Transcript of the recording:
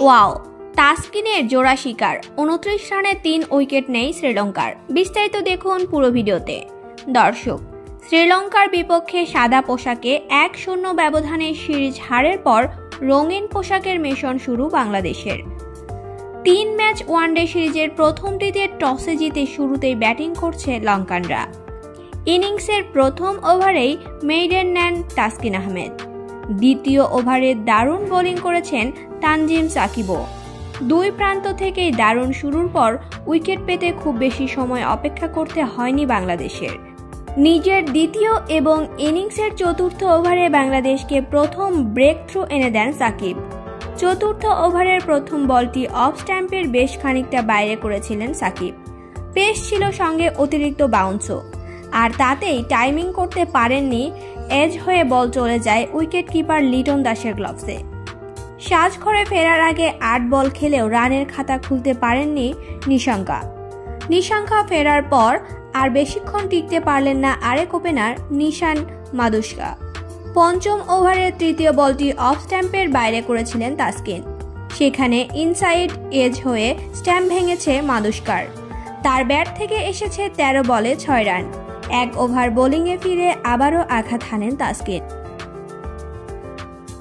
Wow, তাসকিনের জোড়া শিকার। 29 রানে 3 উইকেট নেয় শ্রীলঙ্কার। বিস্তারিত দেখুন পুরো ভিডিওতে। দর্শক, শ্রীলঙ্কার বিপক্ষে সাদা পোশাকে 1-0 ব্যবধানে সিরিজ হারের পর রঙিন পোশাকের মিশন শুরু বাংলাদেশের। 3 ম্যাচ ওয়ানডে সিরিজের প্রথমটিতে টসে জিতে শুরুতেই ব্যাটিং করছে লঙ্কানরা। ইনিংসের প্রথম ওভারেই মেইডেন নেন তাসকিন আহমেদ। দ্বিতীয় ওভারে দারুণ বোলিং করেছেন তানজিম সাকিবও। দুই প্রান্ত থেকেই দারুণ শুরুর পর উইকেট পেতে খুব বেশি সময় অপেক্ষা করতে হয়নি বাংলাদেশের। নিজের দ্বিতীয় এবং ইনিংসের চতুর্থ ওভারে বাংলাদেশকে প্রথম ব্রেক থ্রু এনে দেন সাকিব। চতুর্থ ওভারের প্রথম বলটি অফ স্ট্যাম্পের বেশ খানিকটা বাইরে করেছিলেন সাকিব। পেস ছিল সঙ্গে অতিরিক্ত বাউন্সও, আর তাতেই টাইমিং করতে পারেননি। এজ হয়ে বল চলে যায় উইকেট কিপার লিটন দাসের গ্লাভসে। সাজঘরে ফেরার আগে 8 বল খেলেও রানের খাতা খুলতে পারেননি নিশাঙ্কা ফেরার পর আর বেশিক্ষণ টিকতে পারলেন না আরেক ওপেনার নিশান মাদুস্কা। পঞ্চম ওভারের তৃতীয় বলটি অফ স্ট্যাম্পের বাইরে করেছিলেন তাসকিন। সেখানে ইনসাইড এজ হয়ে স্ট্যাম্প ভেঙেছে মাদুস্কার। তার ব্যাট থেকে এসেছে 13 বলে 6 রান। 1 ওভার বোলিংয়ে ফিরে আবারও আঘাত হানেন তাসকিন।